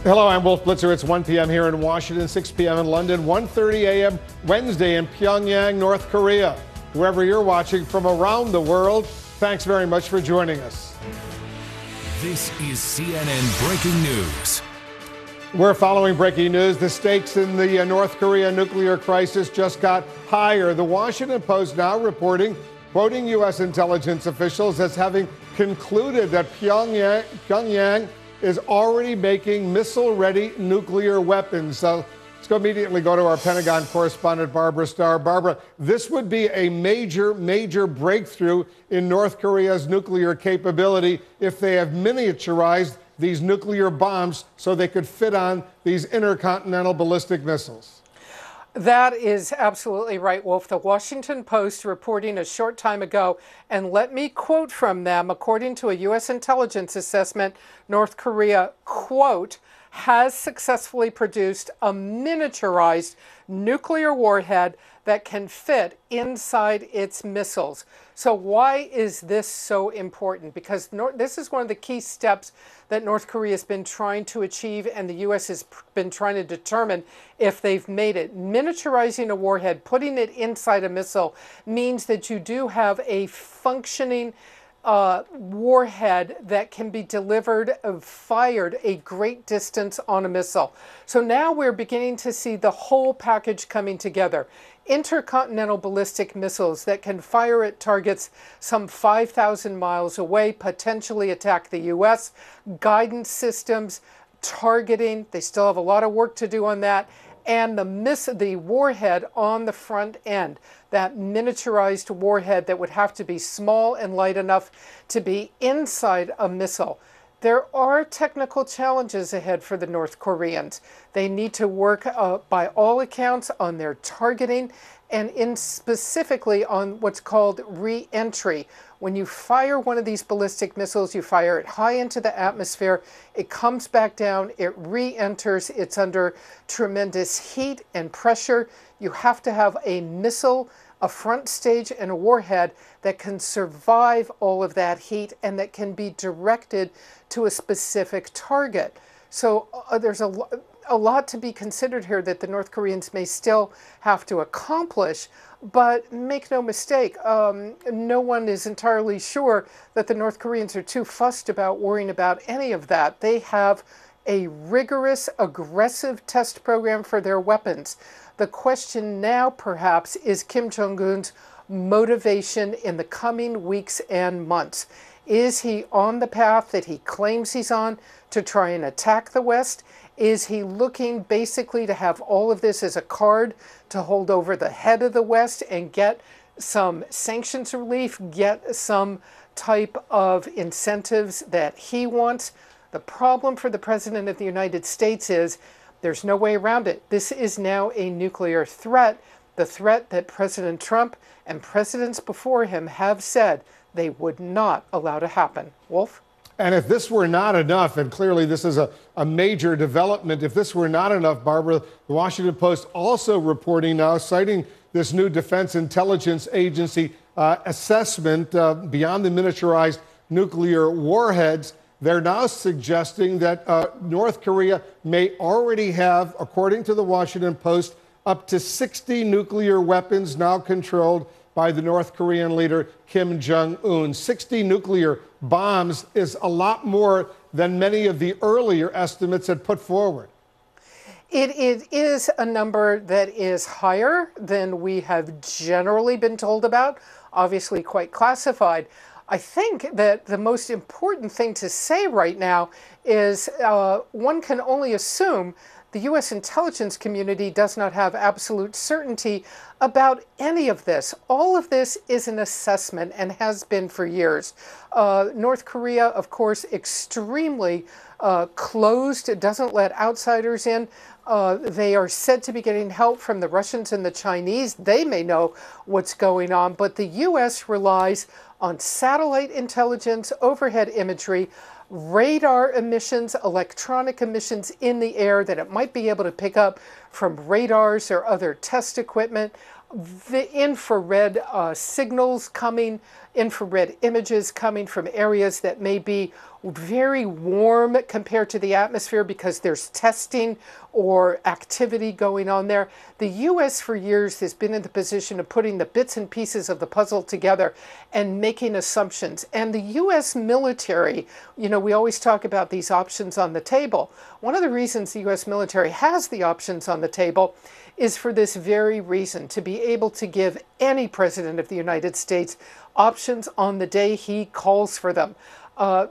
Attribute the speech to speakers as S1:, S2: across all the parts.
S1: Hello, I'm Wolf Blitzer. It's 1 p.m. here in Washington, 6 p.m. in London, 1:30 a.m. Wednesday in Pyongyang, North Korea. Wherever you're watching from around the world, thanks very much for joining us.
S2: This is CNN Breaking News.
S1: We're following breaking news. The stakes in the North Korea nuclear crisis just got higher. The Washington Post now reporting, quoting U.S. intelligence officials as having concluded that Pyongyang is already making missile-ready nuclear weapons. So let's immediately go to our Pentagon correspondent, Barbara Starr. Barbara, this would be a major breakthrough in North Korea's nuclear capability if they have miniaturized these nuclear bombs so they could fit on these intercontinental ballistic missiles.
S3: That is absolutely right, Wolf. The Washington Post reporting a short time ago, and let me quote from them, according to a U.S. intelligence assessment, North Korea, quote, has successfully produced a miniaturized nuclear warhead that can fit inside its missiles. So why is this so important? Because this is one of the key steps that North Korea has been trying to achieve, and the U.S. has been trying to determine if they've made it. Miniaturizing a warhead, putting it inside a missile, means that you do have a functioning warhead that can be delivered, fired a great distance on a missile. So now we're beginning to see the whole package coming together. Intercontinental ballistic missiles that can fire at targets some 5,000 miles away, potentially attack the U.S., guidance systems, targeting, they still have a lot of work to do on that, and the warhead on the front end, that miniaturized warhead that would have to be small and light enough to be inside a missile. There are technical challenges ahead for the North Koreans. They need to work, by all accounts, on their targeting and specifically on what's called re-entry. When you fire one of these ballistic missiles, you fire it high into the atmosphere, it comes back down, it re-enters, it's under tremendous heat and pressure. You have to have a missile, a front stage, and a warhead that can survive all of that heat and that can be directed to a specific target. So there's a lot to be considered here that the North Koreans may still have to accomplish, but make no mistake, no one is entirely sure that the North Koreans are too fussed about worrying about any of that. They have a rigorous, aggressive test program for their weapons. The question now, perhaps, is Kim Jong-un's motivation in the coming weeks and months. Is he on the path that he claims he's on to try and attack the West? Is he looking basically to have all of this as a card to hold over the head of the West and get some sanctions relief, get some type of incentives that he wants? The problem for the President of the United States is there's no way around it. This is now a nuclear threat, the threat that President Trump and presidents before him have said they would not allow to happen. Wolf?
S1: And if this were not enough, and clearly this is a major development, if this were not enough, Barbara, the Washington Post also reporting now, citing this new Defense Intelligence Agency assessment beyond the miniaturized nuclear warheads, they're now suggesting that North Korea may already have, according to the Washington Post, up to 60 nuclear weapons now controlled by the North Korean leader Kim Jong-un. 60 nuclear bombs is a lot more than many of the earlier estimates had put forward.
S3: It is a number that is higher than we have generally been told about, obviously quite classified. I think that the most important thing to say right now is one can only assume the U.S. intelligence community does not have absolute certainty about any of this. All of this is an assessment and has been for years. North Korea, of course, extremely closed, doesn't let outsiders in. They are said to be getting help from the Russians and the Chinese. They may know what's going on, but the U.S. relies on satellite intelligence, overhead imagery, radar emissions, electronic emissions in the air that it might be able to pick up from radars or other test equipment, the infrared signals coming infrared images coming from areas that may be very warm compared to the atmosphere because there's testing or activity going on there. The U.S. for years has been in the position of putting the bits and pieces of the puzzle together and making assumptions. And the U.S. military, you know, we always talk about these options on the table. One of the reasons the U.S. military has the options on the table is for this very reason, to be able to give any president of the United States options on the day he calls for them,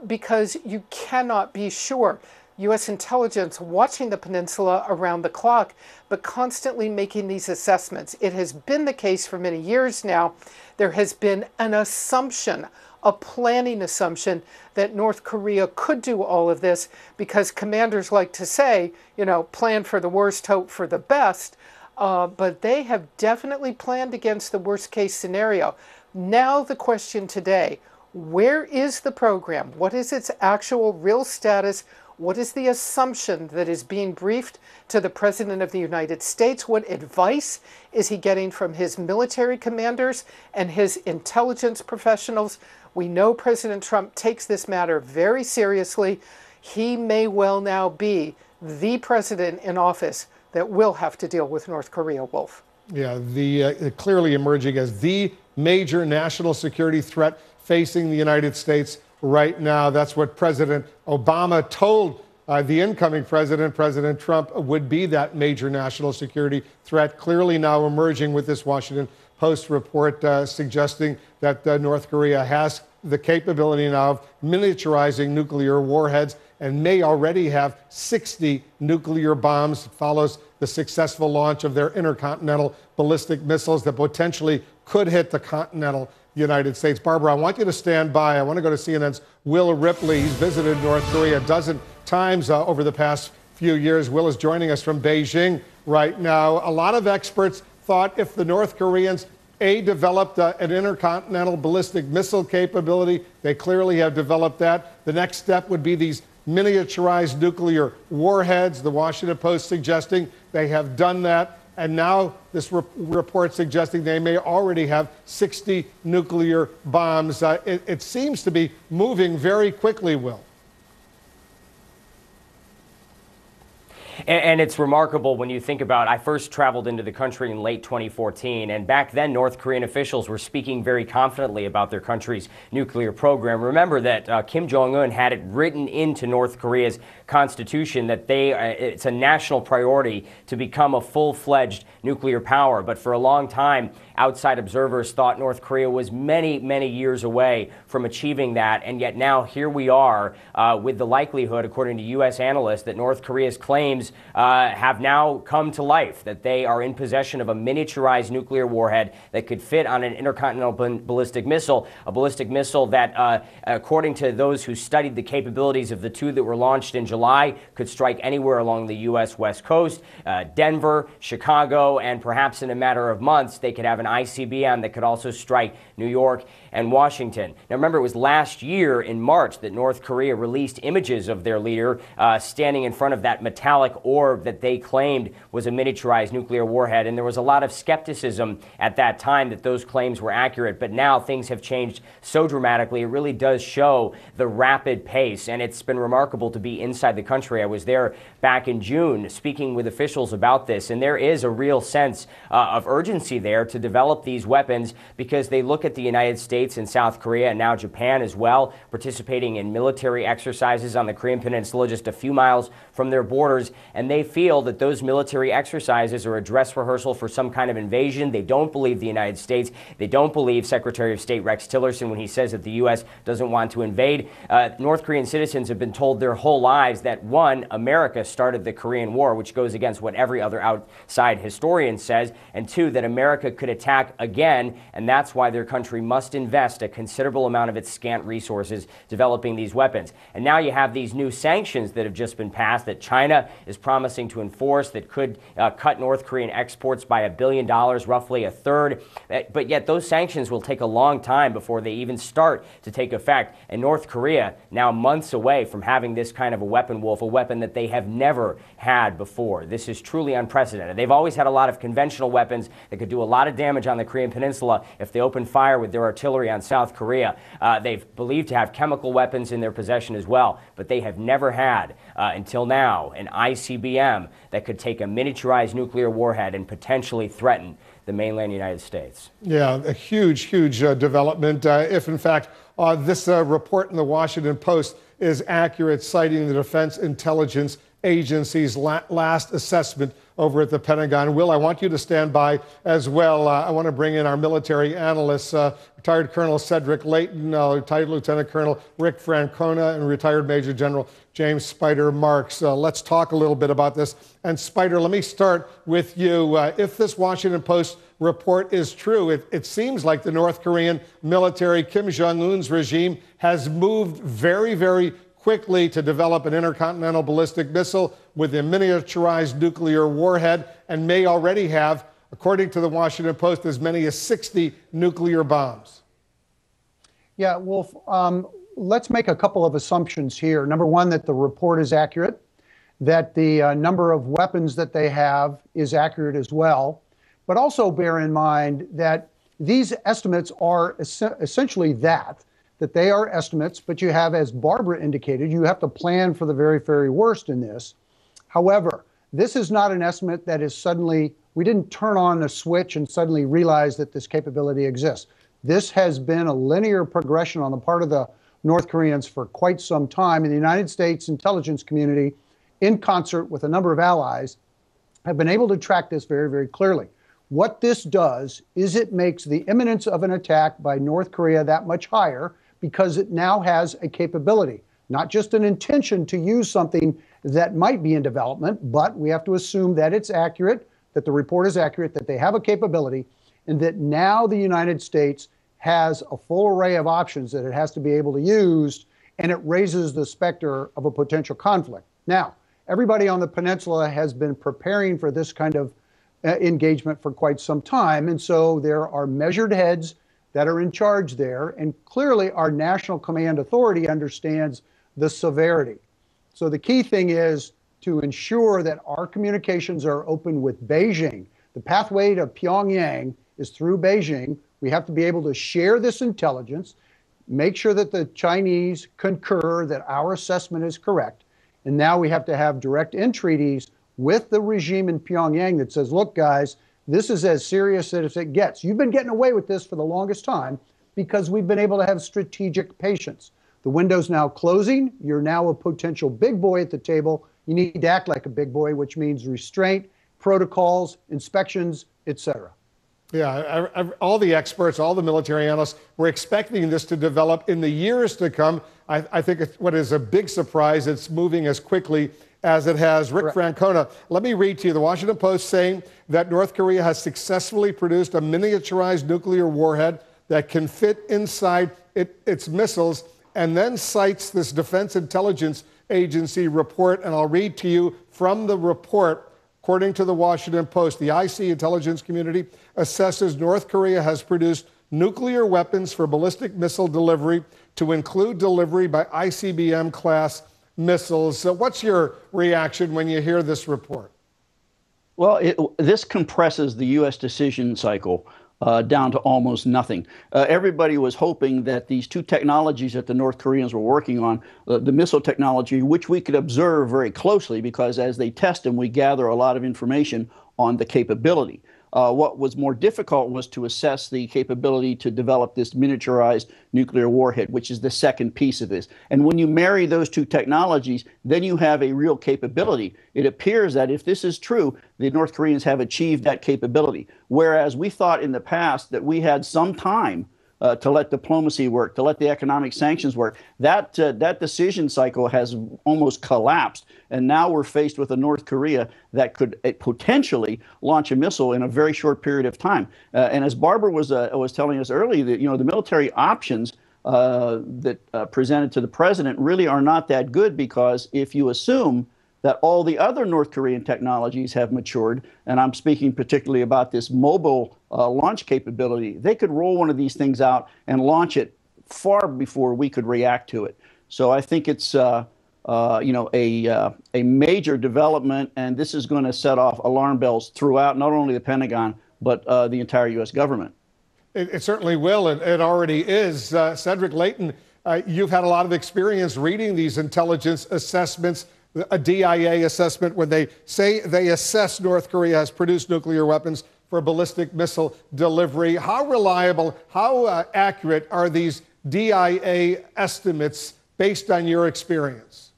S3: because you cannot be sure. U.S. intelligence watching the peninsula around the clock, but constantly making these assessments. It has been the case for many years now. There has been an assumption, a planning assumption, that North Korea could do all of this because commanders like to say, you know, plan for the worst, hope for the best. But they have definitely planned against the worst case scenario. Now the question today, where is the program? What is its actual real status? What is the assumption that is being briefed to the President of the United States? What advice is he getting from his military commanders and his intelligence professionals? We know President Trump takes this matter very seriously. He may well now be the president in office that will have to deal with North Korea, Wolf.
S1: Yeah, clearly emerging as the major national security threat facing the United States right now. That's what President Obama told the incoming president, President Trump, would be that major national security threat. Clearly now emerging with this Washington Post report suggesting that North Korea has the capability now of miniaturizing nuclear warheads and may already have 60 nuclear bombs. It follows the successful launch of their intercontinental ballistic missiles that potentially could hit the continental United States. Barbara, I want you to stand by. I want to go to CNN's Will Ripley. He's visited North Korea a dozen times over the past few years. Will is joining us from Beijing right now. A lot of experts thought if the North Koreans developed an intercontinental ballistic missile capability, they clearly have developed that. The next step would be these miniaturized nuclear warheads. The Washington Post suggesting they have done that. And now this report suggesting they may already have 60 nuclear bombs. It seems to be moving very quickly, Will.
S4: And it's remarkable when you think about, I first traveled into the country in late 2014, and back then North Korean officials were speaking very confidently about their country's nuclear program. Remember that Kim Jong-un had it written into North Korea's constitution that it's a national priority to become a full-fledged nuclear power. But for a long time, outside observers thought North Korea was many, many years away from achieving that. And yet now here we are with the likelihood, according to U.S. analysts, that North Korea's claims have now come to life, that they are in possession of a miniaturized nuclear warhead that could fit on an intercontinental ballistic missile, a ballistic missile that, according to those who studied the capabilities of the two that were launched in July, could strike anywhere along the U.S. West Coast, Denver, Chicago, and perhaps in a matter of months, they could have an ICBM that could also strike New York and Washington. Now, remember, it was last year in March that North Korea released images of their leader standing in front of that metallic orb that they claimed was a miniaturized nuclear warhead. And there was a lot of skepticism at that time that those claims were accurate. But now things have changed so dramatically. It really does show the rapid pace. And it's been remarkable to be inside the country. I was there back in June speaking with officials about this. And there is a real sense of urgency there to develop these weapons because they look at the United States and South Korea and now Japan as well, participating in military exercises on the Korean Peninsula just a few miles from their borders. And they feel that those military exercises are a dress rehearsal for some kind of invasion. They don't believe the United States. They don't believe Secretary of State Rex Tillerson when he says that the U.S. doesn't want to invade. North Korean citizens have been told their whole lives that, one, America started the Korean War, which goes against what every other outside historian says, and two, that America could attack again, and that's why their country must invest a considerable amount of its scant resources developing these weapons. And now you have these new sanctions that have just been passed that China is promising to enforce that could cut North Korean exports by $1 billion, roughly a third. But yet those sanctions will take a long time before they even start to take effect. And North Korea, now months away from having this kind of a weapon, Wolf, a weapon that they have never had before. This is truly unprecedented. They've always had a lot of conventional weapons that could do a lot of damage on the Korean Peninsula if they open fire with their artillery artillery on South Korea. They've believed to have chemical weapons in their possession as well, but they have never had, until now, an ICBM that could take a miniaturized nuclear warhead and potentially threaten the mainland United States.
S1: Yeah, a huge, huge development. If, in fact, this report in the Washington Post is accurate, citing the Defense Intelligence Agency's last assessment over at the Pentagon. Will, I want you to stand by as well. I want to bring in our military analysts, retired Colonel Cedric, Leighton, retired Lieutenant Colonel Rick Francona, and retired Major General James Spider Marks. Let's talk a little bit about this. And Spider, let me start with you. If this Washington Post report is true, it seems like the North Korean military, Kim Jong-un's regime, has moved very, very quickly to develop an intercontinental ballistic missile with a miniaturized nuclear warhead, and may already have, according to the Washington Post, as many as 60 nuclear bombs.
S5: Yeah, Wolf, let's make a couple of assumptions here. Number one, that the report is accurate, that the number of weapons that they have is accurate as well, but also bear in mind that these estimates are essentially that they are estimates, but you have, as Barbara indicated, you have to plan for the very, very worst in this. However, this is not an estimate that is suddenly, we didn't turn on a switch and suddenly realize that this capability exists. This has been a linear progression on the part of the North Koreans for quite some time, and the United States intelligence community, in concert with a number of allies, have been able to track this very, very clearly. What this does is it makes the imminence of an attack by North Korea that much higher, because it now has a capability, not just an intention to use something that might be in development, but we have to assume that it's accurate, that the report is accurate, that they have a capability, and that now the United States has a full array of options that it has to be able to use, and it raises the specter of a potential conflict. Now, everybody on the peninsula has been preparing for this kind of engagement for quite some time, and so there are measured heads that are in charge there, and clearly our National Command Authority understands the severity. So the key thing is to ensure that our communications are open with Beijing. The pathway to Pyongyang is through Beijing. We have to be able to share this intelligence, make sure that the Chinese concur that our assessment is correct, and now we have to have direct entreaties with the regime in Pyongyang that says, look, guys, this is as serious as it gets. You've been getting away with this for the longest time because we've been able to have strategic patience. The window's now closing. You're now a potential big boy at the table. You need to act like a big boy, which means restraint, protocols, inspections, etc.
S1: Yeah, all the experts, all the military analysts were expecting this to develop in the years to come. I think what is a big surprise, it's moving as quickly as it has. Rick Francona, let me read to you the Washington Post saying that North Korea has successfully produced a miniaturized nuclear warhead that can fit inside its missiles, and then cites this Defense Intelligence Agency report. And I'll read to you from the report. According to the Washington Post, the IC intelligence community assesses North Korea has produced nuclear weapons for ballistic missile delivery, to include delivery by ICBM class missiles. So what's your reaction when you hear this report?
S6: Well, this compresses the U.S. decision cycle down to almost nothing. Everybody was hoping that these two technologies that the North Koreans were working on, the missile technology, which we could observe very closely because as they test them, we gather a lot of information on the capability. What was more difficult was to assess the capability to develop this miniaturized nuclear warhead, which is the second piece of this. And when you marry those two technologies, then you have a real capability. It appears that if this is true, the North Koreans have achieved that capability. Whereas we thought in the past that we had some time to let diplomacy work, to let the economic sanctions work. That decision cycle has almost collapsed, and now we're faced with a North Korea that could potentially launch a missile in a very short period of time. And as Barbara was telling us earlier, that the military options that presented to the president really are not that good, because if you assume that all the other North Korean technologies have matured, and I'm speaking particularly about this mobile launch capability, they could roll one of these things out and launch it far before we could react to it. So I think it's a major development, and this is going to set off alarm bells throughout not only the Pentagon, but the entire U.S. government.
S1: It certainly will. It already is. Cedric, Leighton, you've had a lot of experience reading these intelligence assessments, a DIA assessment, when they say they assess North Korea has produced nuclear weapons for ballistic missile delivery. How reliable, how accurate are these DIA estimates based on your experience?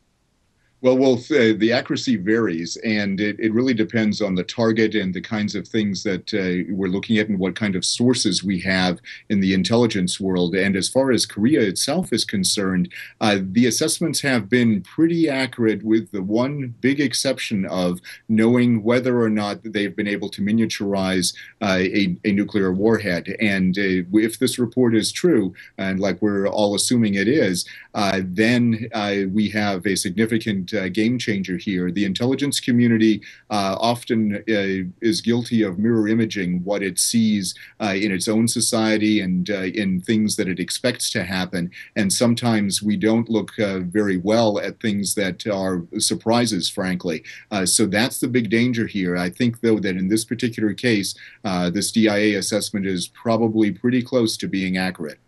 S7: Well, Wolf, the accuracy varies, and it really depends on the target and the kinds of things that we're looking at and what kind of sources we have in the intelligence world. And as far as Korea itself is concerned, the assessments have been pretty accurate, with the one big exception of knowing whether or not they've been able to miniaturize a nuclear warhead. And if this report is true, and like we're all assuming it is, then we have a significant game changer here. The intelligence community often is guilty of mirror imaging what it sees in its own society and in things that it expects to happen. And sometimes we don't look very well at things that are surprises, frankly. So that's the big danger here. I think, though, that in this particular case, this DIA assessment is probably pretty close to being accurate.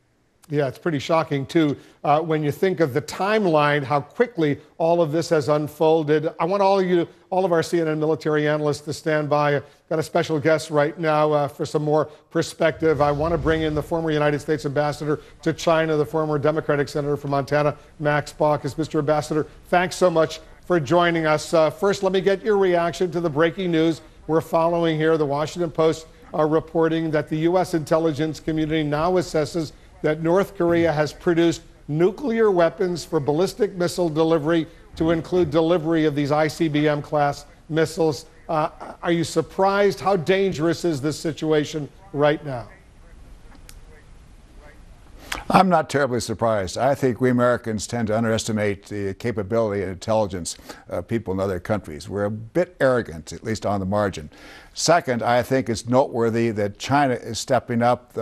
S1: Yeah, it's pretty shocking, too, when you think of the timeline, how quickly all of this has unfolded. I want all of our CNN military analysts to stand by. I've got a special guest right now for some more perspective. I want to bring in the former United States ambassador to China, the former Democratic senator from Montana, Max Baucus. Mr. Ambassador, thanks so much for joining us. First, let me get your reaction to the breaking news we're following here. The Washington Post are reporting that the U.S. intelligence community now assesses that North Korea has produced nuclear weapons for ballistic missile delivery, to include delivery of these ICBM class missiles. Are you surprised? How dangerous is this situation right now?
S8: I'm not terribly surprised. I think we Americans tend to underestimate the capability and intelligence of people in other countries. We're a bit arrogant, at least on the margin. Second, I think it's noteworthy that China is stepping up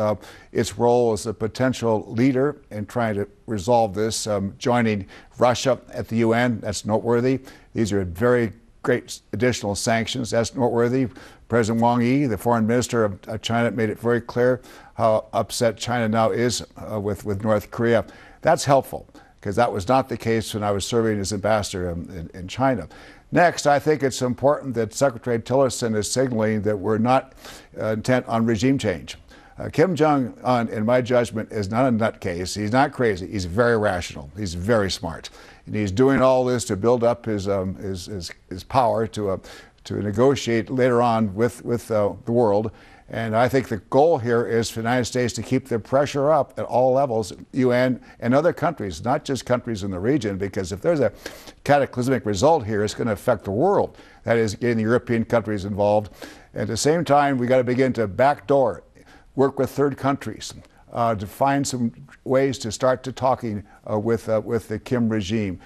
S8: its role as a potential leader in trying to resolve this, joining Russia at the UN. That's noteworthy. These are very great additional sanctions. That's noteworthy. President Wang Yi, the foreign minister of China, made it very clear how upset China now is with North Korea. That's helpful, because that was not the case when I was serving as ambassador in China. Next, I think it's important that Secretary Tillerson is signaling that we're not intent on regime change. Kim Jong-un, in my judgment, is not a nutcase. He's not crazy. He's very rational. He's very smart. And he's doing all this to build up his power to negotiate later on with the world. And I think the goal here is for the United States to keep the pressure up at all levels, UN and other countries, not just countries in the region, because if there's a cataclysmic result here, it's going to affect the world. That is, getting the European countries involved. At the same time, we got to begin to backdoor, work with third countries to find some ways to start to talking with the Kim regime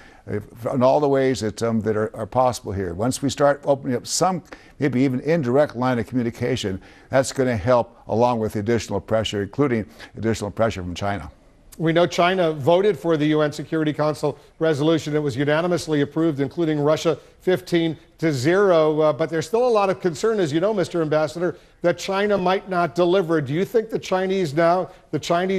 S8: in all the ways that are possible here. Once we start opening up some, maybe even indirect line of communication, that's going to help, along with additional pressure, including additional pressure from China.
S1: We know China voted for the UN Security Council resolution. It was unanimously approved, including Russia 15-0. But there's still a lot of concern, as you know, Mr. Ambassador, that China might not deliver. Do you think the Chinese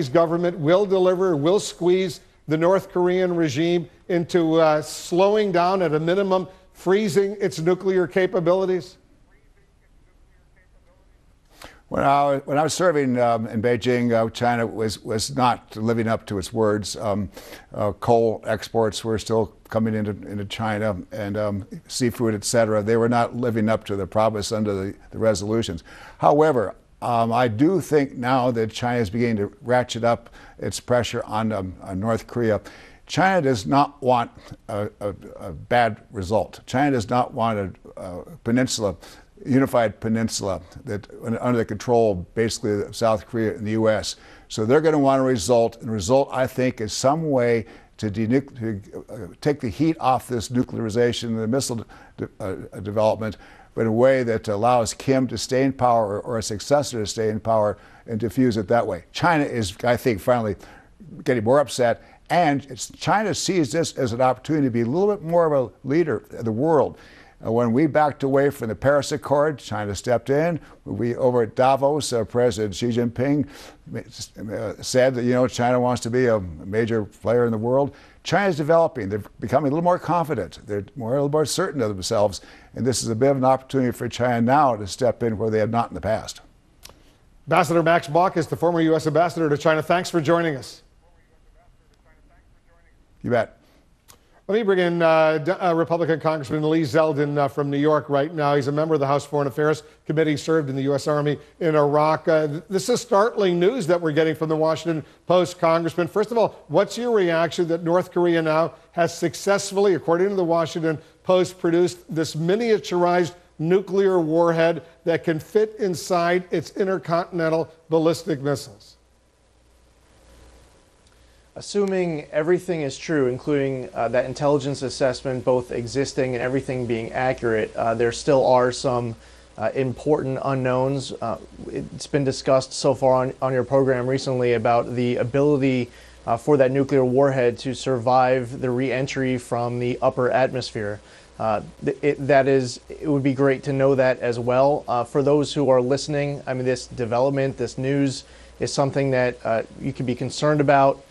S1: government will deliver, will squeeze the North Korean regime into slowing down, at a minimum, freezing its nuclear capabilities?
S8: When I was serving in Beijing, China was not living up to its words. Coal exports were still coming into China, and seafood, et cetera. They were not living up to the promise under the resolutions. However, I do think now that China is beginning to ratchet up its pressure on North Korea. China does not want a bad result. China does not want a unified peninsula that under the control, basically, of South Korea and the U.S. So they're going to want a result, and the result, I think, is some way to take the heat off this nuclearization and the missile development, but in a way that allows Kim to stay in power, or a successor to stay in power, and diffuse it that way. China is, I think, finally getting more upset, and China sees this as an opportunity to be a little bit more of a leader of the world. When we backed away from the Paris Accord, China stepped in. We, over at Davos, President Xi Jinping said that, China wants to be a major player in the world. China's developing. They're becoming a little more confident. They're a little more certain of themselves. And this is a bit of an opportunity for China now to step in where they have not in the past.
S1: Ambassador Max Baucus, the former U.S. ambassador to China, thanks for joining us.
S8: You bet.
S1: Let me bring in Republican Congressman Elise Zeldin from New York right now. He's a member of the House Foreign Affairs Committee, served in the U.S. Army in Iraq. This is startling news that we're getting from the Washington Post, Congressman. First of all, what's your reaction that North Korea now has successfully, according to the Washington Post, produced this miniaturized nuclear warhead that can fit inside its intercontinental ballistic missiles?
S9: Assuming everything is true, including that intelligence assessment, both existing and everything being accurate, there still are some important unknowns. It's been discussed so far on your program recently about the ability for that nuclear warhead to survive the re-entry from the upper atmosphere. It would be great to know that as well. For those who are listening, I mean, this development, this news is something that you can be concerned about.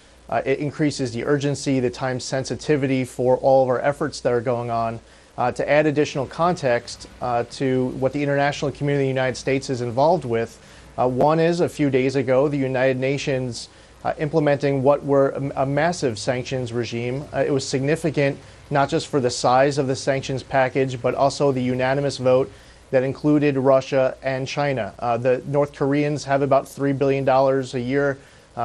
S9: It increases the urgency, the time sensitivity for all of our efforts that are going on. To add additional context to what the international community of the United States is involved with, one is a few days ago, the United Nations implementing what were a massive sanctions regime. It was significant, not just for the size of the sanctions package, but also the unanimous vote that included Russia and China. The North Koreans have about $3 billion a year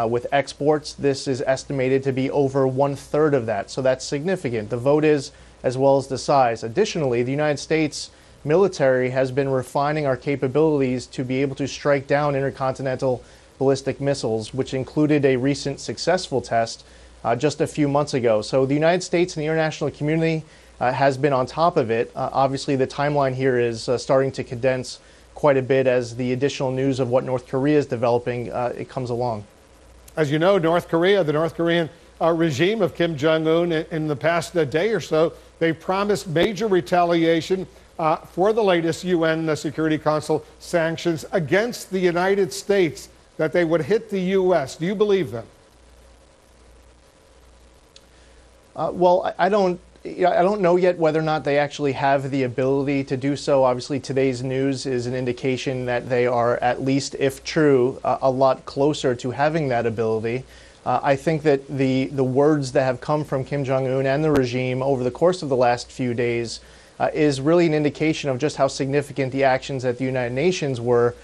S9: with exports. This is estimated to be over 1/3 of that. So that's significant. The vote is, as well as the size. Additionally, the United States military has been refining our capabilities to be able to strike down intercontinental ballistic missiles, which included a recent successful test just a few months ago. So the United States and the international community has been on top of it. Obviously, the timeline here is starting to condense quite a bit as the additional news of what North Korea is developing it comes along.
S1: As you know, North Korea, the North Korean regime of Kim Jong-un in the past day or so, they promised major retaliation for the latest UN Security Council sanctions against the United States, that they would hit the U.S. Do you believe them?
S9: Well, I don't know yet whether or not they actually have the ability to do so. Obviously, today's news is an indication that they are, at least if true, a lot closer to having that ability. I think that the words that have come from Kim Jong-un and the regime over the course of the last few days is really an indication of just how significant the actions at the United Nations were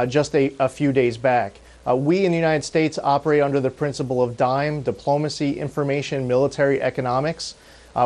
S9: just a few days back. We in the United States operate under the principle of DIME, diplomacy, information, military, economics.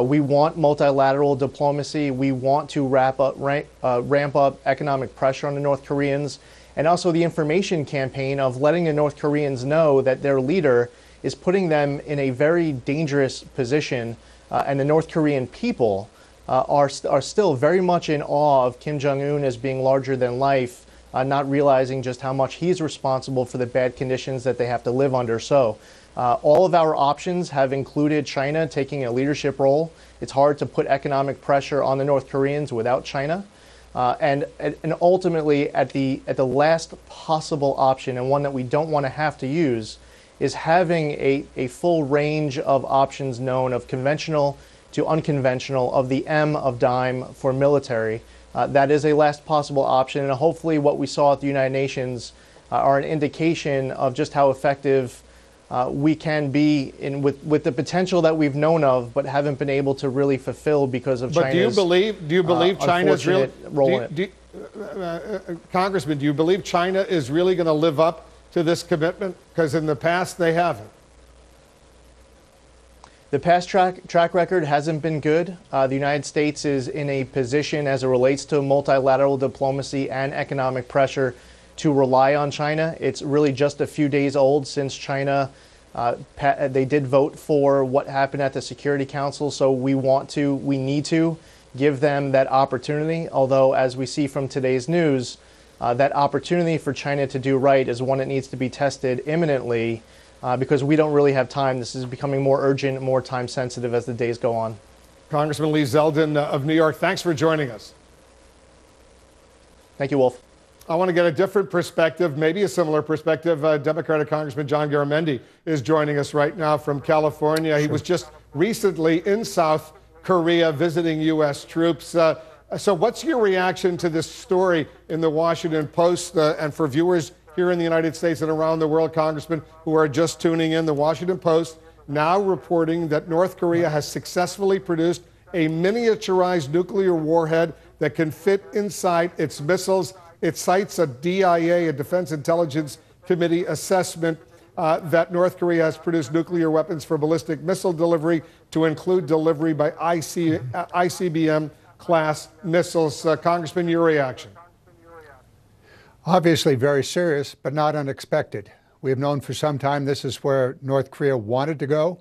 S9: We want multilateral diplomacy. We want to ramp up economic pressure on the North Koreans, and also the information campaign of letting the North Koreans know that their leader is putting them in a very dangerous position, and the North Korean people are still very much in awe of Kim Jong-un as being larger than life, not realizing just how much he's responsible for the bad conditions that they have to live under. So all of our options have included China taking a leadership role. It's hard to put economic pressure on the North Koreans without China. And ultimately, at the last possible option, and one that we don't want to have to use, is having a full range of options known, of conventional to unconventional, of the M of DIME for military. That is a last possible option, and hopefully what we saw at the United Nations are an indication of just how effective we can be with the potential that we've known of, but haven't been able to really fulfill because of China's.
S1: But do you believe China's really
S9: role in it?
S1: Congressman, do you believe China is really going to live up to this commitment? Because in the past they haven't.
S9: The past track record hasn't been good. The United States is in a position, as it relates to multilateral diplomacy and economic pressure, to rely on China. It's really just a few days old since China, they did vote for what happened at the Security Council, so we need to give them that opportunity. Although, as we see from today's news, that opportunity for China to do right is one that needs to be tested imminently, because we don't really have time. This is becoming more urgent, more time sensitive as the days go on.
S1: Congressman Lee Zeldin of New York, thanks for joining us.
S9: Thank you, Wolf.
S1: I want to get a different perspective, maybe a similar perspective. Democratic Congressman John Garamendi is joining us right now from California. Sure. He was just recently in South Korea visiting U.S. troops. So what's your reaction to this story in the Washington Post? And for viewers here in the United States and around the world, Congressman, who are just tuning in, the Washington Post now reporting that North Korea has successfully produced a miniaturized nuclear warhead that can fit inside its missiles. It cites a DIA, a Defense Intelligence Committee assessment that North Korea has produced nuclear weapons for ballistic missile delivery to include delivery by ICBM class missiles. Congressman, your reaction?
S5: Obviously very serious, but not unexpected. We have known for some time this is where North Korea wanted to go.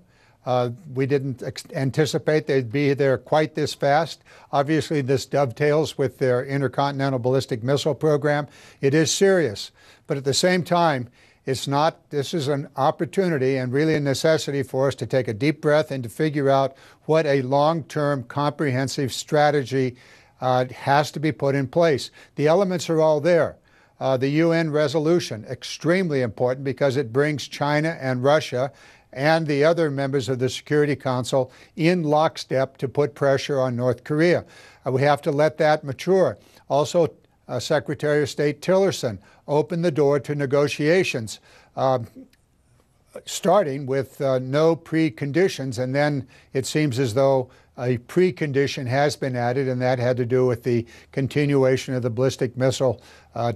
S5: We didn't anticipate they'd be there quite this fast. Obviously, this dovetails with their intercontinental ballistic missile program. It is serious, but at the same time, it's not. This is an opportunity and really a necessity for us to take a deep breath and to figure out what a long-term comprehensive strategy has to be put in place. The elements are all there. The UN resolution, extremely important because it brings China and Russia and the other members of the Security Council in lockstep to put pressure on North Korea. We have to let that mature. Also, Secretary of State Tillerson opened the door to negotiations, starting with no preconditions, and then it seems as though a precondition has been added, and that had to do with the continuation of the ballistic missile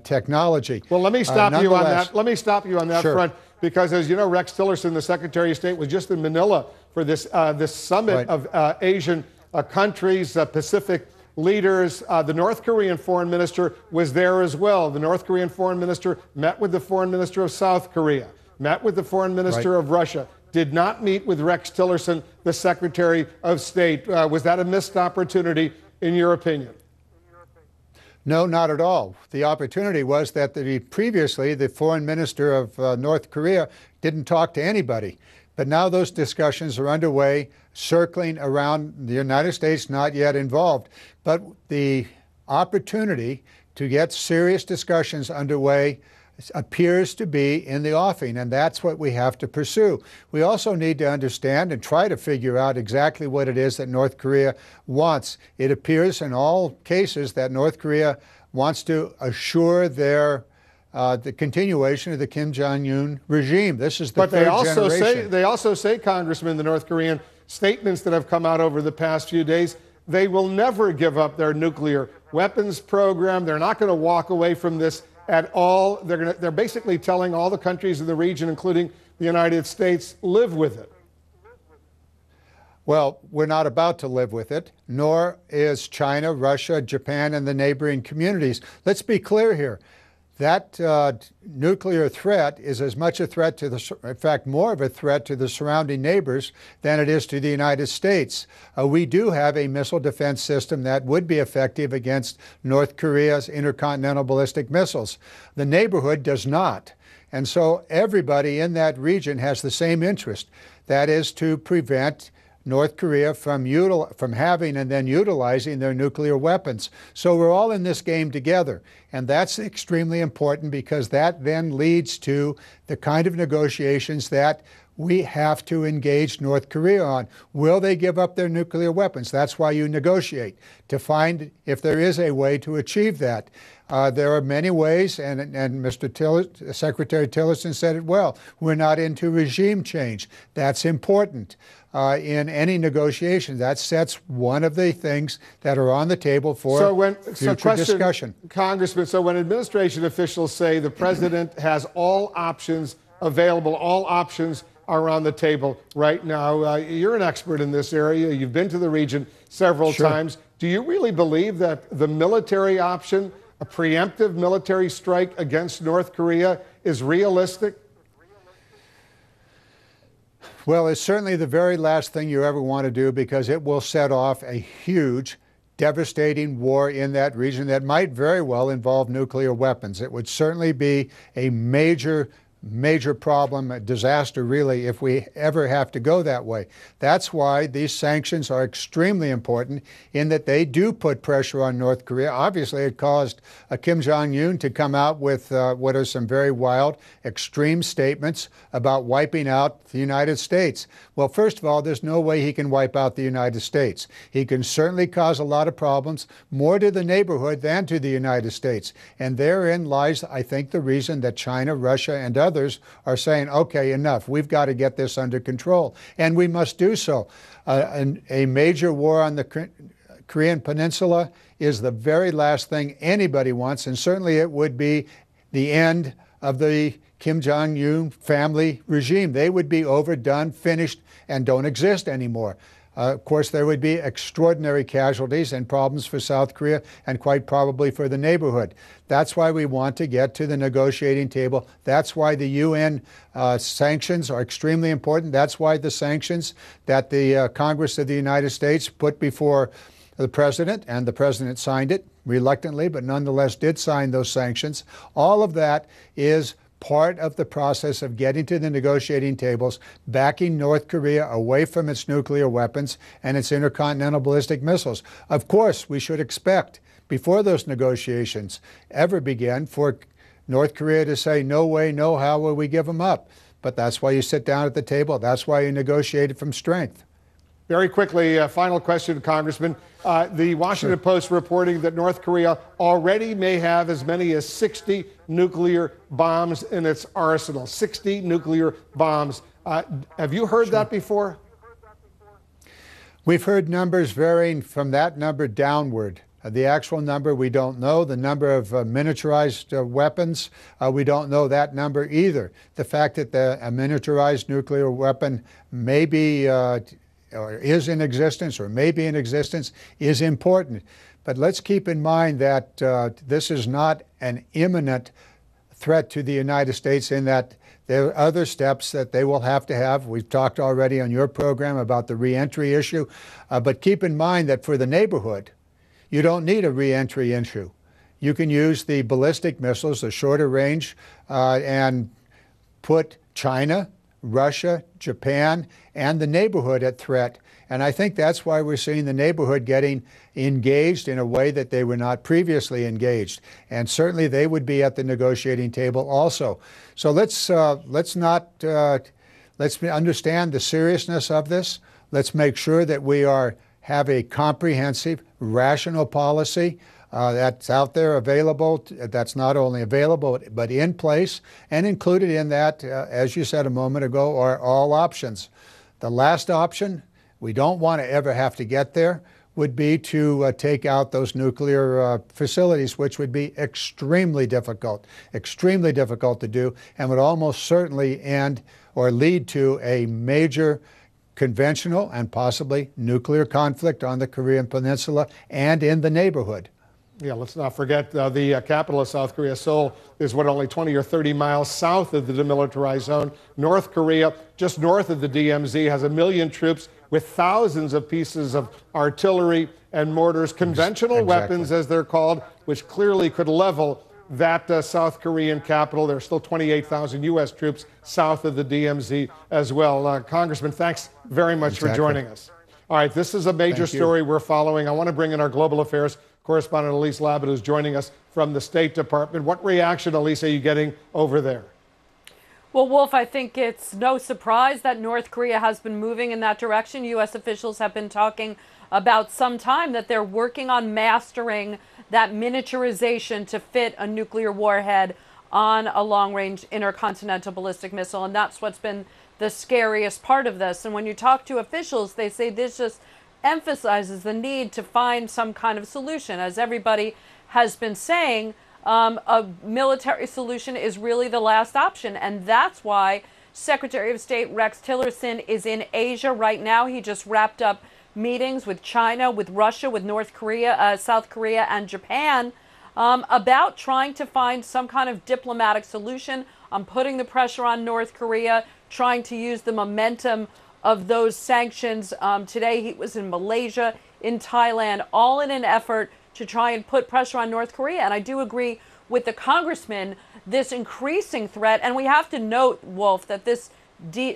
S5: technology.
S1: Well, let me stop you on that. Let me stop you on that
S5: Sure.
S1: front, because as you know, Rex Tillerson, the Secretary of State, was just in Manila for this this summit of Asian countries, Pacific leaders. The North Korean foreign minister was there as well. The North Korean foreign minister met with the foreign minister of South Korea, met with the foreign minister of Russia, did not meet with Rex Tillerson, the Secretary of State. Was that a missed opportunity, in your opinion?
S5: No, not at all. The opportunity was that previously the foreign minister of North Korea didn't talk to anybody. But now those discussions are underway, circling around the United States, not yet involved. But the opportunity to get serious discussions underway appears to be in the offing, and that's what we have to pursue. We also need to understand and try to figure out exactly what it is that North Korea wants. It appears in all cases that North Korea wants to assure their the continuation of the Kim Jong-un regime. This is the third generation.
S1: They also say, Congressman, the North Korean statements that have come out over the past few days, they will never give up their nuclear weapons program. They're not going to walk away from this at all. They're basically telling all the countries in the region, including the United States, live with it.
S5: Well, we're not about to live with it, nor is China, Russia, Japan, and the neighboring communities. Let's be clear here. That nuclear threat is as much a threat to in fact, more of a threat to the surrounding neighbors than it is to the United States. We do have a missile defense system that would be effective against North Korea's intercontinental ballistic missiles. The neighborhood does not. And so everybody in that region has the same interest. That is to prevent North Korea from having and then utilizing their nuclear weapons. So we're all in this game together. And that's extremely important because that then leads to the kind of negotiations that we have to engage North Korea on. Will they give up their nuclear weapons? That's why you negotiate, to find if there is a way to achieve that. There are many ways, and Mr. Secretary Tillerson said it well. We're not into regime change. That's important in any negotiation. That sets one of the things that are on the table for future discussion.
S1: Congressman, so when administration officials say the president has all options available, all options are on the table right now, you're an expert in this area. You've been to the region several times. Do you really believe that the military option, a preemptive military strike against North Korea, is realistic?
S5: Well, it's certainly the very last thing you ever want to do because it will set off a huge, devastating war in that region that might very well involve nuclear weapons. It would certainly be a major
S10: major problem, a disaster really, if we ever have to go that way. That's why these sanctions are extremely important in that they do put pressure on North Korea. Obviously, it caused Kim Jong-un to come out with what are some very wild, extreme statements about wiping out the United States. Well, first of all, there's no way he can wipe out the United States. He can certainly cause a lot of problems, more to the neighborhood than to the United States. And therein lies, I think, the reason that China, Russia, and others are saying, okay, enough. We've got to get this under control. And we must do so. A major war on the Korean Peninsula is the very last thing anybody wants. And certainly it would be the end of the Kim Jong-un family regime. They would be overdone, finished, and don't exist anymore. Of course, there would be extraordinary casualties and problems for South Korea and quite probably for the neighborhood. That's why we want to get to the negotiating table. That's why the UN sanctions are extremely important. That's why the sanctions that the Congress of the United States put before the president, and the president signed it reluctantly, but nonetheless did sign those sanctions. All of that is part of the process of getting to the negotiating tables, backing North Korea away from its nuclear weapons and its intercontinental ballistic missiles. Of course, we should expect, before those negotiations ever begin, for North Korea to say, no way, no how will we give them up. But that's why you sit down at the table. That's why you negotiate it from strength.
S1: Very quickly, final question, Congressman. The Washington Post reporting that North Korea already may have as many as 60 nuclear bombs in its arsenal. 60 nuclear bombs. Have you heard that before?
S10: We've heard numbers varying from that number downward. The actual number we don't know. The number of miniaturized weapons, we don't know that number either. The fact that a miniaturized nuclear weapon may be or is in existence or may be in existence is important. But let's keep in mind that this is not an imminent threat to the United States in that there are other steps that they will have to have. We've talked already on your program about the reentry issue. But keep in mind that for the neighborhood, you don't need a reentry issue. You can use the ballistic missiles, the shorter range, and put China, Russia, Japan, and the neighborhood at threat. And I think that's why we're seeing the neighborhood getting engaged in a way that they were not previously engaged. And certainly they would be at the negotiating table also. So let's understand the seriousness of this. Let's make sure that we have a comprehensive, rational policy that's out there available, that's not only available, but in place, and included in that, as you said a moment ago, are all options. The last option, we don't want to ever have to get there, would be to take out those nuclear facilities, which would be extremely difficult to do, and would almost certainly end or lead to a major conventional and possibly nuclear conflict on the Korean Peninsula and in the neighborhood.
S1: Yeah, let's not forget the capital of South Korea, Seoul, is only 20 or 30 miles south of the demilitarized zone. North Korea, just north of the DMZ, has 1 million troops with thousands of pieces of artillery and mortars, conventional weapons, as they're called, which clearly could level that South Korean capital. There are still 28,000 U.S. troops south of the DMZ as well. Congressman, thanks very much for joining us. All right, this is a major story we're following. I want to bring in our global affairs correspondent, Elise Labott, who's joining us from the State Department. What reaction, Elise, are you getting over there?
S11: Well, Wolf, I think it's no surprise that North Korea has been moving in that direction. U.S. officials have been talking about some time that they're working on mastering that miniaturization to fit a nuclear warhead on a long-range intercontinental ballistic missile. And that's what's been the scariest part of this. And when you talk to officials, they say this just emphasizes the need to find some kind of solution. As everybody has been saying, a military solution is really the last option. And that's why Secretary of State Rex Tillerson is in Asia right now. He just wrapped up meetings with China, with Russia, with North Korea, South Korea, and Japan about trying to find some kind of diplomatic solution on putting the pressure on North Korea, trying to use the momentum of those sanctions. Today he was in Malaysia, in Thailand, all in an effort to try and put pressure on North Korea. And I do agree with the congressman this increasing threat. And we have to note, Wolf, that this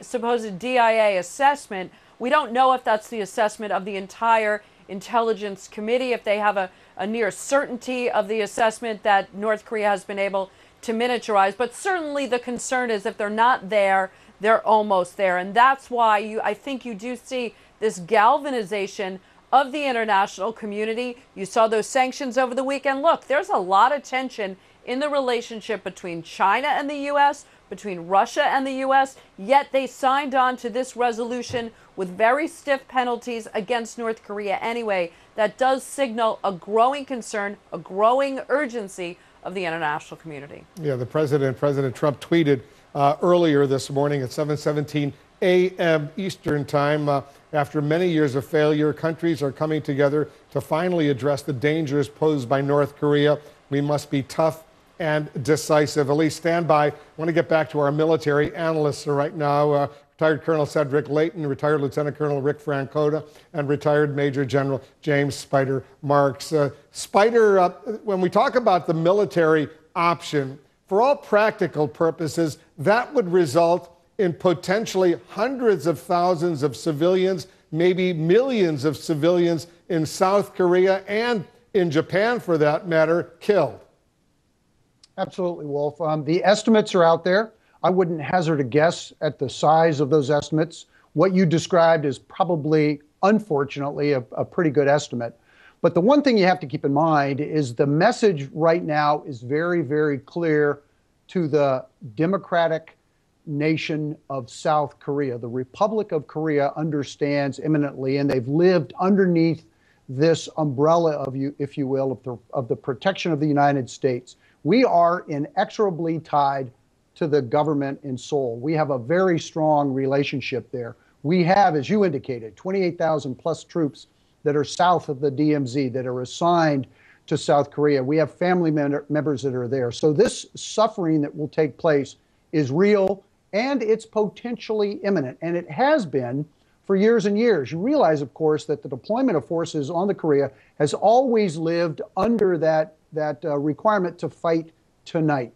S11: supposed DIA assessment, we don't know if that's the assessment of the entire Intelligence Committee, if they have a near certainty of the assessment that North Korea has been able to miniaturize. But certainly the concern is if they're not there, they're almost there. And that's why I think you do see this galvanization of the international community. You saw those sanctions over the weekend. Look, there's a lot of tension in the relationship between China and the U.S., between Russia and the U.S., yet they signed on to this resolution with very stiff penalties against North Korea anyway. That does signal a growing concern, a growing urgency of the international community.
S1: Yeah, President Trump tweeted earlier this morning at 7:17 a.m. Eastern Time, after many years of failure, countries are coming together to finally address the dangers posed by North Korea. We must be tough and decisive. Elise, stand by. I want to get back to our military analysts right now. Retired Colonel Cedric, Leighton, retired Lieutenant Colonel Rick Francona, and retired Major General James Spider Marks. Spider, when we talk about the military option, for all practical purposes, that would result in potentially hundreds of thousands of civilians, maybe millions of civilians in South Korea and in Japan, for that matter, killed.
S5: Absolutely, Wolf. The estimates are out there. I wouldn't hazard a guess at the size of those estimates. What you described is probably, unfortunately, a pretty good estimate. But the one thing you have to keep in mind is the message right now is very, very clear to the democratic nation of South Korea. The Republic of Korea understands imminently, and they've lived underneath this umbrella of, if you will, of the protection of the United States. We are inexorably tied to the government in Seoul. We have a very strong relationship there. We have, as you indicated, 28,000 plus troops that are south of the DMZ that are assigned to South Korea. We have family members that are there. So this suffering that will take place is real, and it's potentially imminent. And it has been for years and years. You realize, of course, that the deployment of forces on the Korea has always lived under that requirement to fight tonight.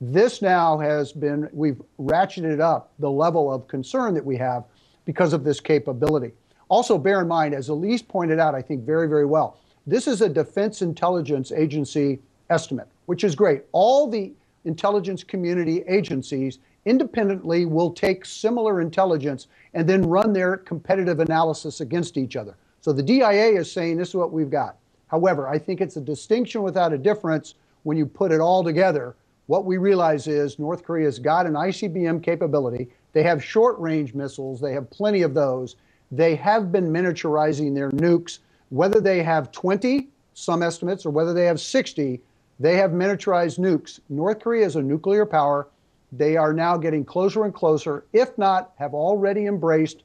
S5: This now has been, we've ratcheted up the level of concern that we have because of this capability. Also, bear in mind, as Elise pointed out, I think very, very well, this is a Defense Intelligence Agency estimate, which is great. All the intelligence community agencies independently will take similar intelligence and then run their competitive analysis against each other. So the DIA is saying this is what we've got. However, I think it's a distinction without a difference when you put it all together. What we realize is North Korea's got an ICBM capability. They have short-range missiles. They have plenty of those. They have been miniaturizing their nukes. Whether they have 20, some estimates, or whether they have 60, they have miniaturized nukes. North Korea is a nuclear power. They are now getting closer and closer, if not have already embraced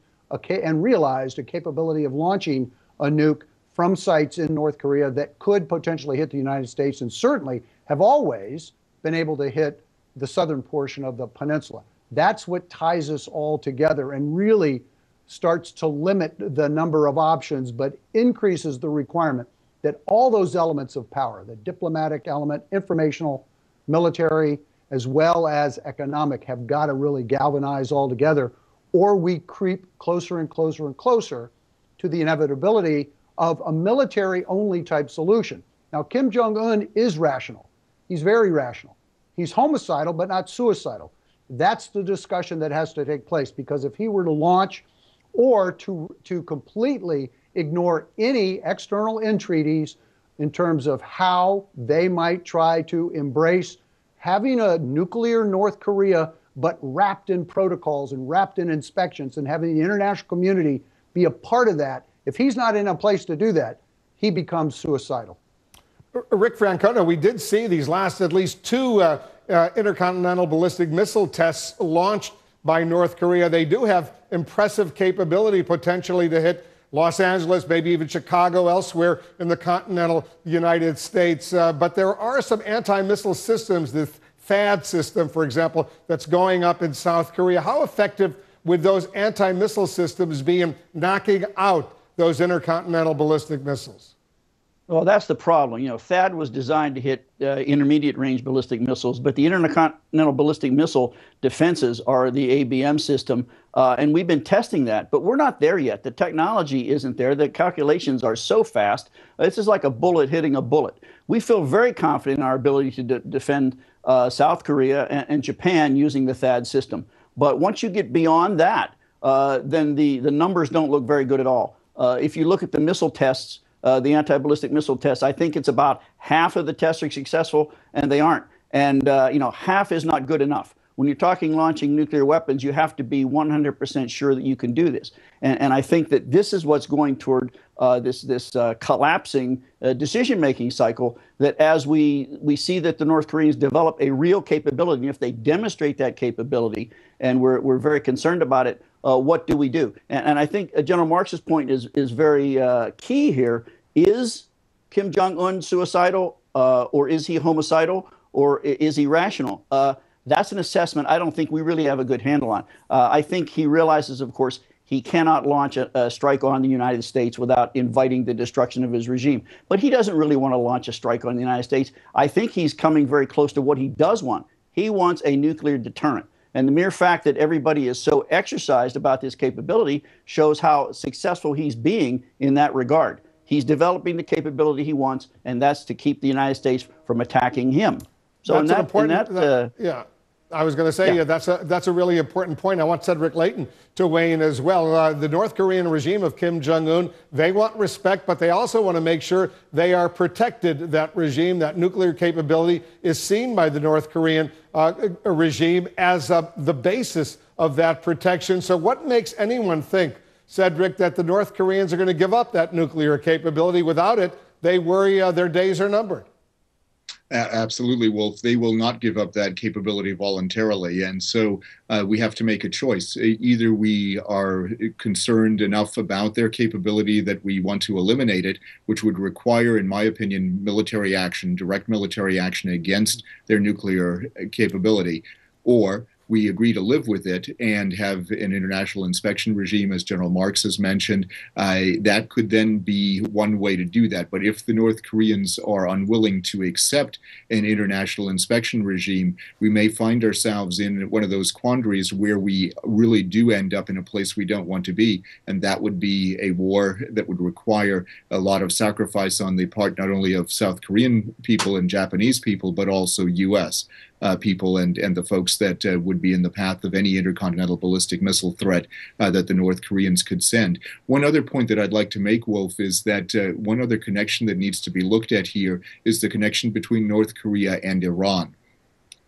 S5: and realized a capability of launching a nuke from sites in North Korea that could potentially hit the United States, and certainly have always been able to hit the southern portion of the peninsula. That's what ties us all together and really starts to limit the number of options, but increases the requirement that all those elements of power, the diplomatic element, informational, military, as well as economic, have got to really galvanize all together, or we creep closer and closer and closer to the inevitability of a military-only type solution. Now, Kim Jong-un is rational. He's very rational. He's homicidal, but not suicidal. That's the discussion that has to take place, because if he were to launch or to completely ignore any external entreaties in terms of how they might try to embrace having a nuclear North Korea, but wrapped in protocols and wrapped in inspections, and having the international community be a part of that, if he's not in a place to do that, he becomes suicidal.
S1: Rick Francona, we did see these last at least two intercontinental ballistic missile tests launched by North Korea. They do have impressive capability potentially to hit Los Angeles, maybe even Chicago, elsewhere in the continental United States. But there are some anti-missile systems, the THAAD system, for example, that's going up in South Korea. How effective would those anti-missile systems be in knocking out those intercontinental ballistic missiles?
S6: Well, that's the problem. You know, THAAD was designed to hit intermediate range ballistic missiles, but the intercontinental ballistic missile defenses are the ABM system, and we've been testing that, but we're not there yet. The technology isn't there. The calculations are so fast. This is like a bullet hitting a bullet. We feel very confident in our ability to defend South Korea and Japan using the THAAD system. But once you get beyond that, then the numbers don't look very good at all. If you look at the missile tests, the anti-ballistic missile tests, I think it's about half of the tests are successful, and they aren't. And, you know, half is not good enough. When you're talking launching nuclear weapons, you have to be 100% sure that you can do this. And I think that this is what's going toward this collapsing decision-making cycle, that as we see that the North Koreans develop a real capability, and if they demonstrate that capability, and we're very concerned about it, what do we do? And I think General Marx's point is very key here. Is Kim Jong-un suicidal, or is he homicidal, or is he rational? That's an assessment I don't think we really have a good handle on. I think he realizes, of course, he cannot launch a strike on the United States without inviting the destruction of his regime. But he doesn't really want to launch a strike on the United States. I think he's coming very close to what he does want. He wants a nuclear deterrent. And the mere fact that everybody is so exercised about this capability shows how successful he's being in that regard. He's developing the capability he wants, and that's to keep the United States from attacking him. So
S1: yeah. I was going to say, that's a really important point. I want Cedric Leighton to weigh in as well. The North Korean regime of Kim Jong-un, they want respect, but they also want to make sure they are protected. That regime, that nuclear capability, is seen by the North Korean regime as the basis of that protection. So what makes anyone think, Cedric, that the North Koreans are going to give up that nuclear capability? Without it, they worry their days are numbered.
S7: Absolutely, Wolf. They will not give up that capability voluntarily. And so we have to make a choice. Either we are concerned enough about their capability that we want to eliminate it, which would require, in my opinion, military action, direct military action against their nuclear capability, or we agree to live with it and have an international inspection regime, as General Marx has mentioned. That could then be one way to do that. But if the North Koreans are unwilling to accept an international inspection regime, we may find ourselves in one of those quandaries where we really do end up in a place we don't want to be. And that would be a war that would require a lot of sacrifice on the part not only of South Korean people and Japanese people, but also U.S. People and the folks that would be in the path of any intercontinental ballistic missile threat that the North Koreans could send. One other point that I'd like to make, Wolf, is that one other connection that needs to be looked at here is the connection between North Korea and Iran.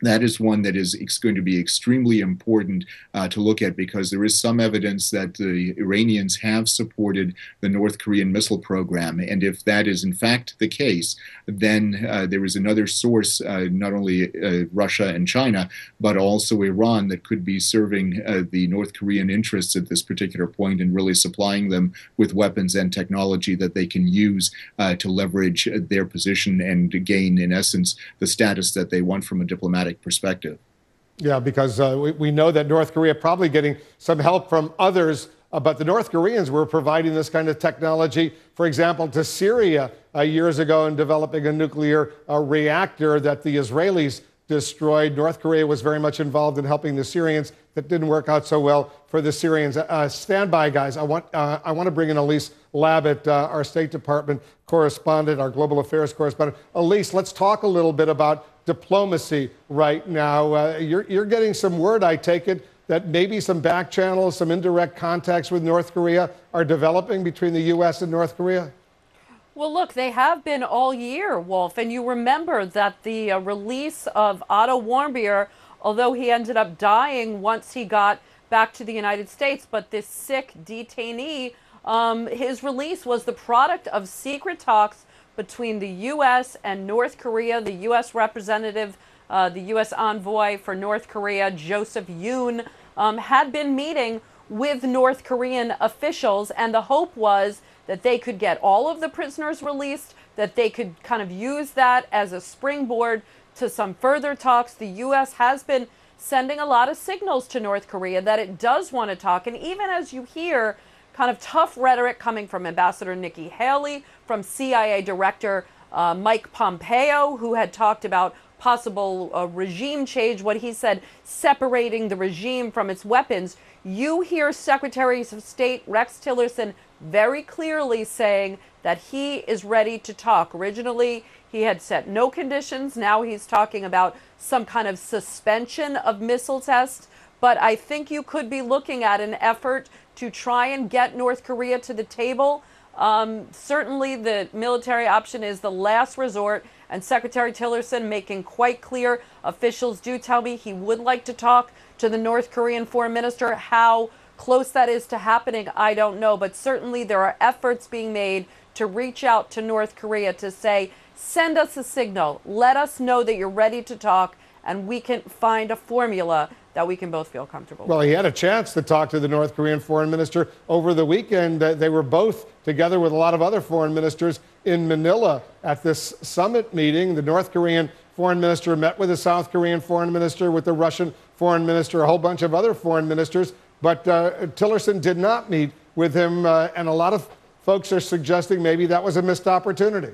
S7: That is one that is going to be extremely important to look at, because there is some evidence that the Iranians have supported the North Korean missile program. And if that is in fact the case, then there is another source, not only Russia and China, but also Iran, that could be serving the North Korean interests at this particular point and really supplying them with weapons and technology that they can use to leverage their position and gain, in essence, the status that they want from a diplomatic perspective.
S1: Yeah, because we know that North Korea probably getting some help from others, but the North Koreans were providing this kind of technology, for example, to Syria years ago in developing a nuclear reactor that the Israelis destroyed. North Korea was very much involved in helping the Syrians. That didn't work out so well for the Syrians. Stand by, guys. I want to bring in Elise Labott, our State Department correspondent, our global affairs correspondent. Elise, let's talk a little bit about diplomacy right now. You're getting some word, I take it, that maybe some back channels, some indirect contacts with North Korea are developing between the U.S. and North Korea?
S11: Well, look, they have been all year, Wolf. And you remember that the release of Otto Warmbier, although he ended up dying once he got back to the United States, but this sick detainee, his release was the product of secret talks between the U.S. and North Korea. The U.S. representative, the U.S. envoy for North Korea, Joseph Yoon, had been meeting with North Korean officials, and the hope was that they could get all of the prisoners released, that they could kind of use that as a springboard to some further talks. The U.S. has been sending a lot of signals to North Korea that it does want to talk, and even as you hear kind of tough rhetoric coming from Ambassador Nikki Haley, from CIA Director Mike Pompeo, who had talked about possible regime change, what he said, separating the regime from its weapons. You hear Secretaries of State Rex Tillerson very clearly saying that he is ready to talk. Originally, he had set no conditions. Now he's talking about some kind of suspension of missile tests. But I think you could be looking at an effort to try and get North Korea to the table. Certainly the military option is the last resort, and Secretary Tillerson making quite clear, officials do tell me he would like to talk to the North Korean foreign minister. How close that is to happening, I don't know, but certainly there are efforts being made to reach out to North Korea to say, send us a signal, let us know that you're ready to talk, and we can find a formula that we can both feel comfortable with.
S1: Well, he had a chance to talk to the North Korean foreign minister over the weekend. They were both together with a lot of other foreign ministers in Manila at this summit meeting. The North Korean foreign minister met with the South Korean foreign minister, with the Russian foreign minister, a whole bunch of other foreign ministers. But Tillerson did not meet with him, and a lot of folks are suggesting maybe that was a missed opportunity.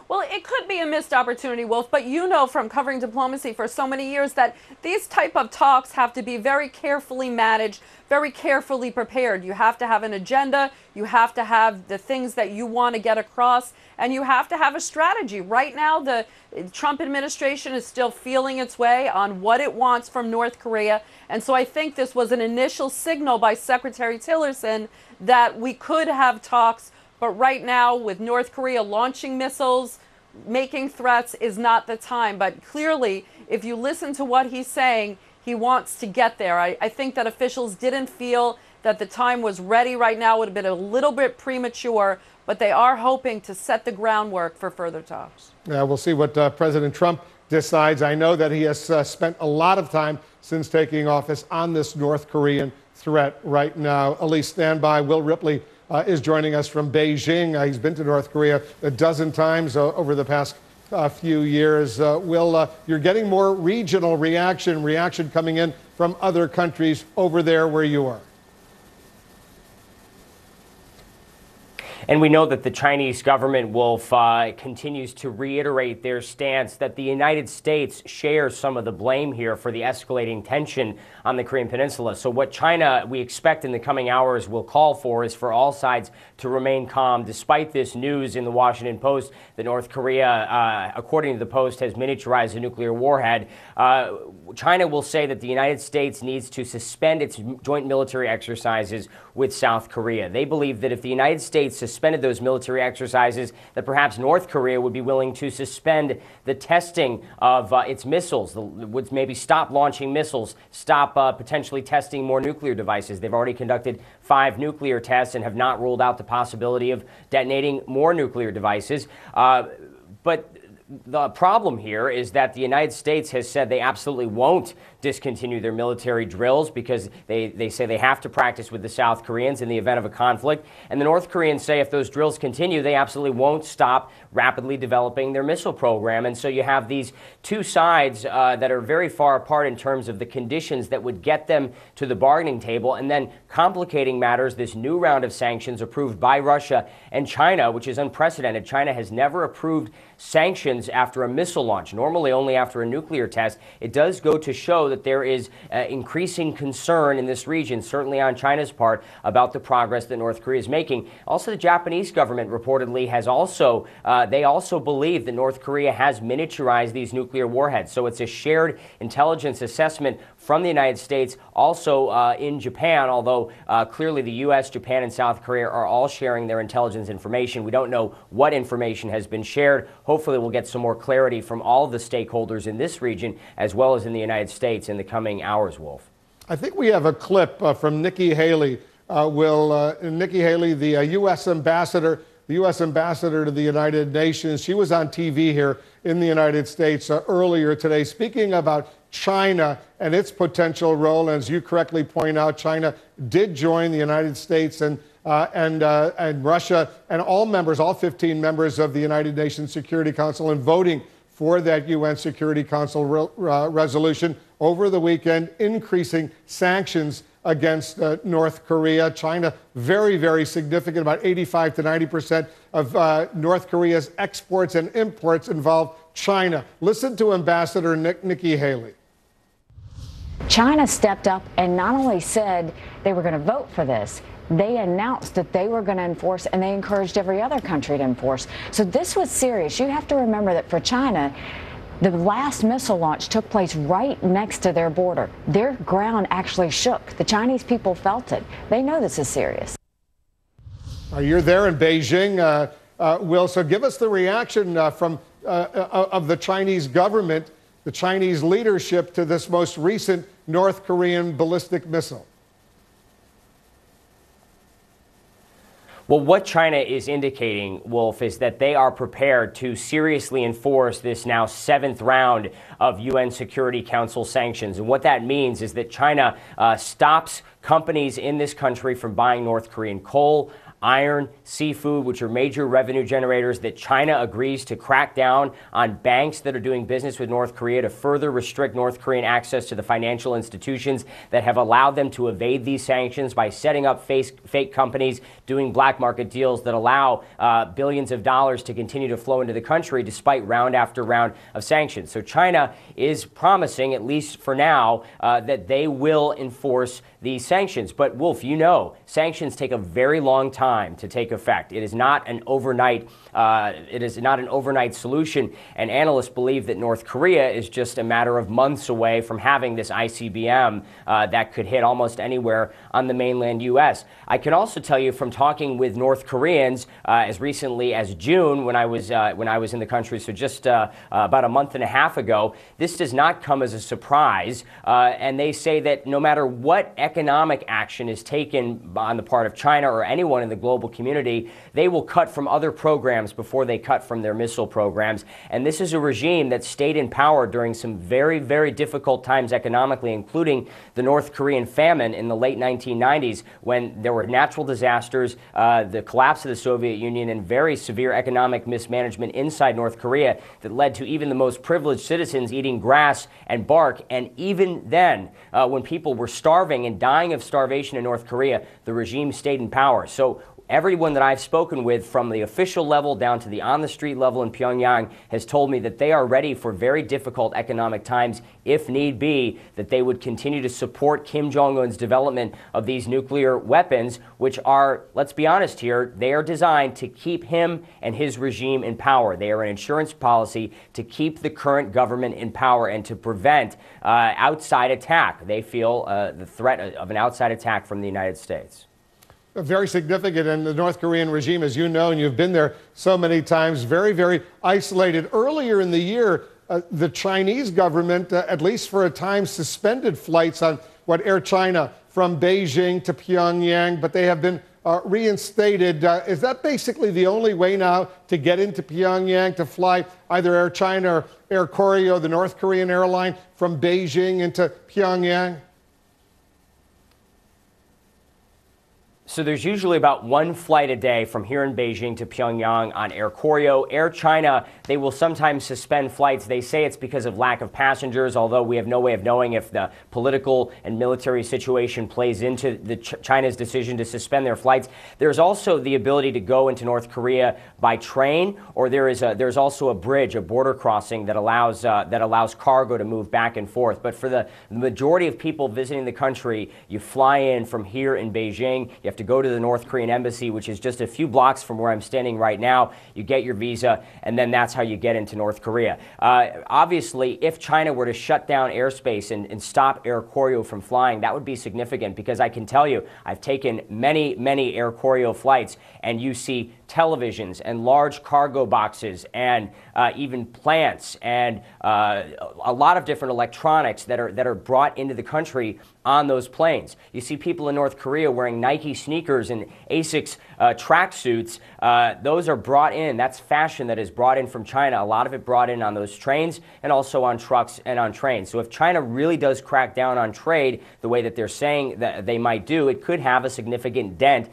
S11: Well, it could be a missed opportunity, Wolf, but you know from covering diplomacy for so many years that these type of talks have to be very carefully managed, very carefully prepared. You have to have an agenda, you have to have the things that you want to get across, and you have to have a strategy. Right now, the Trump administration is still feeling its way on what it wants from North Korea, and so I think this was an initial signal by Secretary Tillerson that we could have talks. But right now, with North Korea launching missiles, making threats is not the time. But clearly, if you listen to what he's saying, he wants to get there. I think that officials didn't feel that the time was ready right now. It would have been a little bit premature, but they are hoping to set the groundwork for further talks.
S1: Yeah, we'll see what President Trump decides. I know that he has spent a lot of time since taking office on this North Korean threat right now. Elise, stand by. Will Ripley is joining us from Beijing. He's been to North Korea a dozen times over the past few years. Will, you're getting more regional reaction coming in from other countries over there where you are.
S4: And we know that the Chinese government, Wolf, continues to reiterate their stance that the United States shares some of the blame here for the escalating tension on the Korean Peninsula. So what China, we expect in the coming hours, will call for is for all sides to remain calm, despite this news in the Washington Post that North Korea, according to the Post, has miniaturized a nuclear warhead. China will say that the United States needs to suspend its joint military exercises with South Korea. They believe that if the United States suspended those military exercises, that perhaps North Korea would be willing to suspend the testing of its missiles, would maybe stop launching missiles, stop potentially testing more nuclear devices. They've already conducted 5 nuclear tests and have not ruled out the possibility of detonating more nuclear devices. But the problem here is that the United States has said they absolutely won't discontinue their military drills because they say they have to practice with the South Koreans in the event of a conflict. And the North Koreans say if those drills continue, they absolutely won't stop rapidly developing their missile program. And so you have these two sides that are very far apart in terms of the conditions that would get them to the bargaining table. And then complicating matters, this new round of sanctions approved by Russia and China, which is unprecedented. China has never approved sanctions after a missile launch, normally only after a nuclear test. It does go to show that there is increasing concern in this region, certainly on China's part, about the progress that North Korea is making. Also, the Japanese government reportedly has also, they also believe that North Korea has miniaturized these nuclear warheads. So it's a shared intelligence assessment from the United States, also in Japan, although clearly the U.S., Japan, and South Korea are all sharing their intelligence information. We don't know what information has been shared. Hopefully we'll get some more clarity from all of the stakeholders in this region, as well as in the United States in the coming hours, Wolf.
S1: I think we have a clip from Nikki Haley. Nikki Haley, the U.S. ambassador to the United Nations, she was on TV here in the United States earlier today speaking about China and its potential role. As you correctly point out, China did join the United States and Russia and all 15 members of the United Nations Security Council in voting for that UN Security Council resolution over the weekend, increasing sanctions against North Korea. China, very, very significant. About 85 to 90% of North Korea's exports and imports involve China. Listen to Ambassador Nikki Haley.
S12: China stepped up and not only said they were going to vote for this, they announced that they were going to enforce, and they encouraged every other country to enforce. So this was serious. You have to remember that for China, the last missile launch took place right next to their border. Their ground actually shook. The Chinese people felt it. They know this is serious.
S1: You're there in Beijing, Will. So give us the reaction of the Chinese government, the Chinese leadership to this most recent North Korean ballistic missile.
S4: Well, what China is indicating, Wolf, is that they are prepared to seriously enforce this now 7th round of UN Security Council sanctions. And what that means is that China stops companies in this country from buying North Korean coal, iron, seafood, which are major revenue generators, that China agrees to crack down on banks that are doing business with North Korea to further restrict North Korean access to the financial institutions that have allowed them to evade these sanctions by setting up fake companies, doing black market deals that allow billions of dollars to continue to flow into the country despite round after round of sanctions. So China is promising, at least for now, that they will enforce these sanctions. But Wolf, you know, sanctions take a very long time to take effect. It is not an overnight solution, and analysts believe that North Korea is just a matter of months away from having this ICBM that could hit almost anywhere on the mainland U.S. I can also tell you from talking with North Koreans as recently as June, when I was in the country, so just about a month and a half ago, this does not come as a surprise, and they say that no matter what economic action is taken on the part of China or anyone in the global community, they will cut from other programs before they cut from their missile programs. And this is a regime that stayed in power during some very, very difficult times economically, including the North Korean famine in the late 1990s, when there were natural disasters, the collapse of the Soviet Union, and very severe economic mismanagement inside North Korea that led to even the most privileged citizens eating grass and bark. And even then, when people were starving and dying of starvation in North Korea, the regime stayed in power. So everyone that I've spoken with, from the official level down to the on-the-street level in Pyongyang, has told me that they are ready for very difficult economic times, if need be, that they would continue to support Kim Jong-un's development of these nuclear weapons, which are, let's be honest here, they are designed to keep him and his regime in power. They are an insurance policy to keep the current government in power and to prevent outside attack. They feel the threat of an outside attack from the United States.
S1: Very significant, and the North Korean regime, as you know, and you've been there so many times, very, very isolated. Earlier in the year, the Chinese government, at least for a time, suspended flights on Air China from Beijing to Pyongyang, but they have been reinstated. Is that basically the only way now to get into Pyongyang, to fly either Air China or Air Koryo, the North Korean airline, from Beijing into Pyongyang?
S4: So there's usually about one flight a day from here in Beijing to Pyongyang on Air Koryo. Air China, they will sometimes suspend flights. They say it's because of lack of passengers, although we have no way of knowing if the political and military situation plays into China's decision to suspend their flights. There's also the ability to go into North Korea by train, or there's also a bridge, a border crossing that allows cargo to move back and forth. But for the majority of people visiting the country, you fly in from here in Beijing. You have to go to the North Korean embassy, which is just a few blocks from where I'm standing right now. You get your visa, and then that's how you get into North Korea. Obviously, if China were to shut down airspace and stop Air Koryo from flying, that would be significant, because I can tell you, I've taken many, many Air Koryo flights, and you see televisions and large cargo boxes and even plants and a lot of different electronics that are brought into the country on those planes. You see people in North Korea wearing Nike sneakers and Asics tracksuits. Those are brought in. That's fashion that is brought in from China. A lot of it brought in on those trains and also on trucks and on trains. So if China really does crack down on trade the way that they're saying that they might do, it could have a significant dent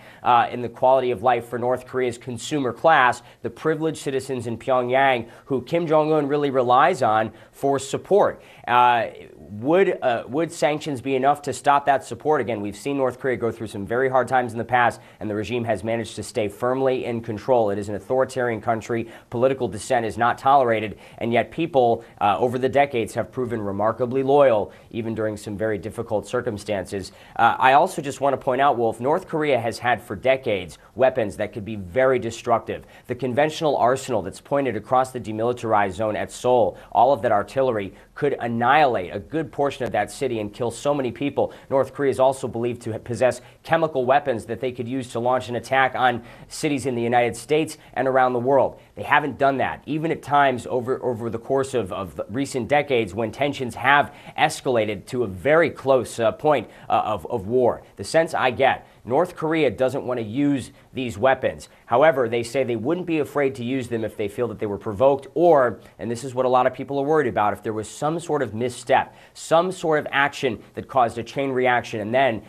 S4: in the quality of life for North Korea's consumer class, the privileged citizens in Pyongyang who Kim Jong-un really relies on for support. Would sanctions be enough enough to stop that support. Again, we've seen North Korea go through some very hard times in the past, and the regime has managed to stay firmly in control. It is an authoritarian country. Political dissent is not tolerated, and yet people over the decades have proven remarkably loyal, even during some very difficult circumstances. I also just want to point out, Wolf, North Korea has had for decades weapons that could be very destructive. The conventional arsenal that's pointed across the demilitarized zone at Seoul, all of that artillery could annihilate a good portion of that city and kill so many people. North Korea is also believed to possess chemical weapons that they could use to launch an attack on cities in the United States and around the world. They haven't done that, even at times over the course of recent decades when tensions have escalated to a very close point of war. The sense I get, North Korea doesn't want to use these weapons. However, they say they wouldn't be afraid to use them if they feel that they were provoked or, and this is what a lot of people are worried about, if there was some sort of misstep, some sort of action that caused a chain reaction, and then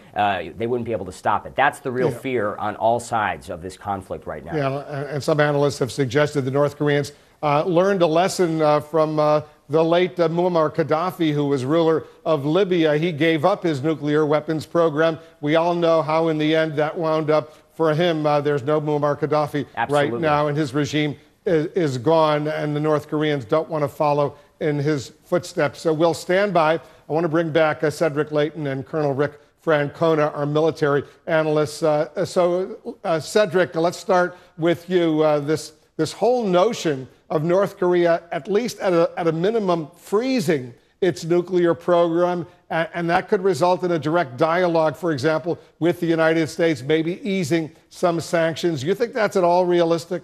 S4: they wouldn't be able to stop it. That's the real fear on all sides of this conflict right now.
S1: Yeah, and some analysts have suggested the North Koreans learned a lesson from the late Muammar Gaddafi, who was ruler of Libya. He gave up his nuclear weapons program. We all know how in the end that wound up for him. There's no Muammar Gaddafi right now, and his regime is gone, and the North Koreans don't want to follow in his footsteps. So we'll stand by. I want to bring back Cedric Leighton and Colonel Rick Francona, our military analysts. Cedric, let's start with you. This whole notion of North Korea, at least at a minimum, freezing its nuclear program, and that could result in a direct dialogue, for example, with the United States, maybe easing some sanctions. You think that's at all realistic?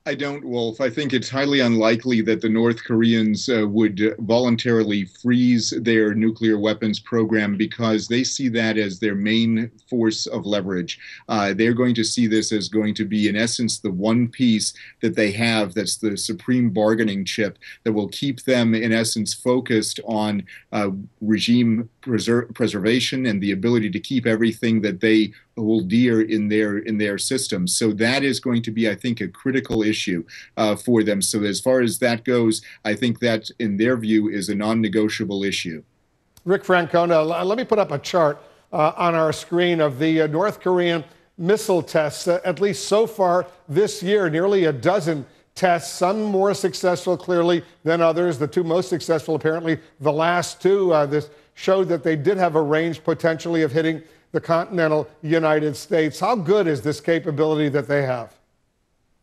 S7: I don't, Wolf. I think it's highly unlikely that the North Koreans would voluntarily freeze their nuclear weapons program because they see that as their main force of leverage. They're going to see this as going to be, in essence, the one piece that they have that's the supreme bargaining chip that will keep them, in essence, focused on regime preservation and the ability to keep everything that they hold dear in their systems. So that is going to be, I think, a critical issue for them. So as far as that goes, I think that, in their view, is a non-negotiable issue.
S1: Rick Francona, let me put up a chart on our screen of the North Korean missile tests, at least so far this year, nearly a dozen tests, some more successful clearly than others. The two most successful, apparently, the last two. This showed that they did have a range potentially of hitting the continental United States. How good is this capability that they have?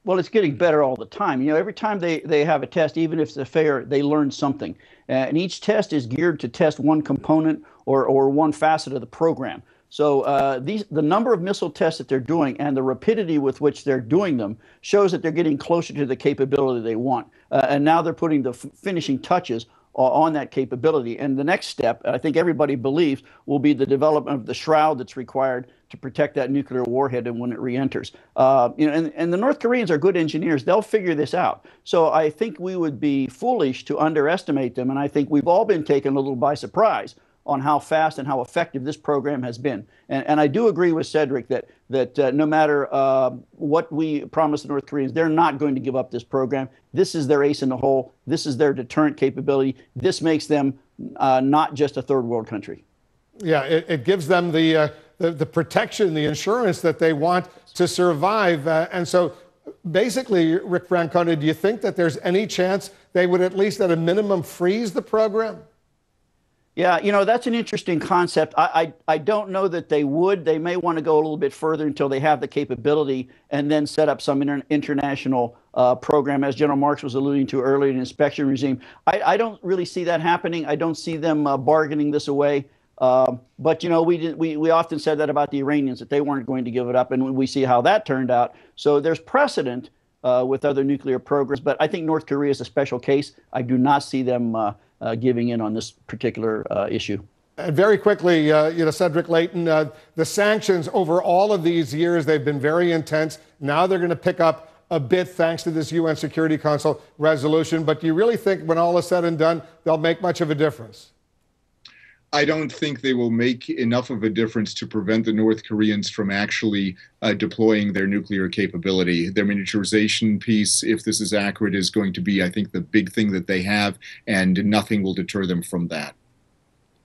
S6: Well, it's getting better all the time. You know, every time they have a test, even if it's a failure, they learn something. And each test is geared to test one component or one facet of the program. So the number of missile tests that they're doing and the rapidity with which they're doing them shows that they're getting closer to the capability they want. And now they're putting the finishing touches on that capability. And the next step, I think everybody believes, will be the development of the shroud that's required to protect that nuclear warhead and when it re-enters. And the North Koreans are good engineers. They'll figure this out. So I think we would be foolish to underestimate them. And I think we've all been taken a little by surprise on how fast and how effective this program has been. And I do agree with Cedric that no matter what we promise the North Koreans, they're not going to give up this program. This is their ace in the hole. This is their deterrent capability. This makes them not just a third world country.
S1: Yeah, it gives them the protection, the insurance that they want to survive. And so basically, Rick Francona, do you think that there's any chance they would at least at a minimum freeze the program?
S6: Yeah, you know, that's an interesting concept. I don't know that they would. They may want to go a little bit further until they have the capability and then set up some international program, as General Marks was alluding to earlier, an inspection regime. I don't really see that happening. I don't see them bargaining this away. But, you know, we often said that about the Iranians, that they weren't going to give it up, and we see how that turned out. So there's precedent with other nuclear programs, but I think North Korea is a special case. I do not see them giving in on this particular issue.
S1: And very quickly, Cedric Leighton, the sanctions over all of these years, they've been very intense. Now they're going to pick up a bit thanks to this UN Security Council resolution. But do you really think when all is said and done, they'll make much of a difference?
S7: I don't think they will make enough of a difference to prevent the North Koreans from actually deploying their nuclear capability. Their miniaturization piece, if this is accurate, is going to be, I think, the big thing that they have, and nothing will deter them from that.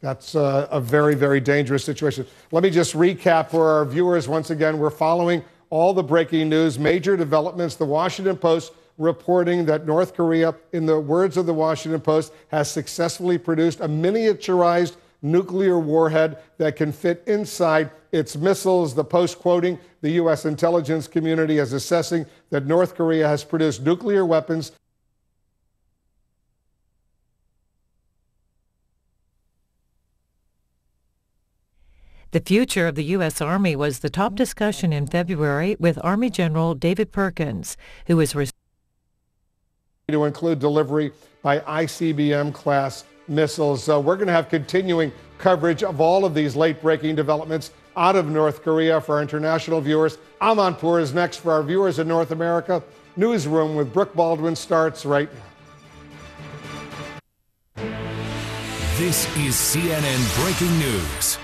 S1: That's a very, very dangerous situation. Let me just recap for our viewers once again. We're following all the breaking news, major developments. The Washington Post reporting that North Korea, in the words of the Washington Post, has successfully produced a miniaturized nuclear warhead that can fit inside its missiles. The Post quoting the U.S. intelligence community as assessing that North Korea has produced nuclear weapons.
S13: The future of the U.S. Army was the top discussion in February with Army General David Perkins, who was
S1: to include delivery by ICBM-class missiles. So we're going to have continuing coverage of all of these late-breaking developments out of North Korea for our international viewers. Amanpour is next for our viewers in North America. Newsroom with Brooke Baldwin starts right now.
S2: This is CNN Breaking News.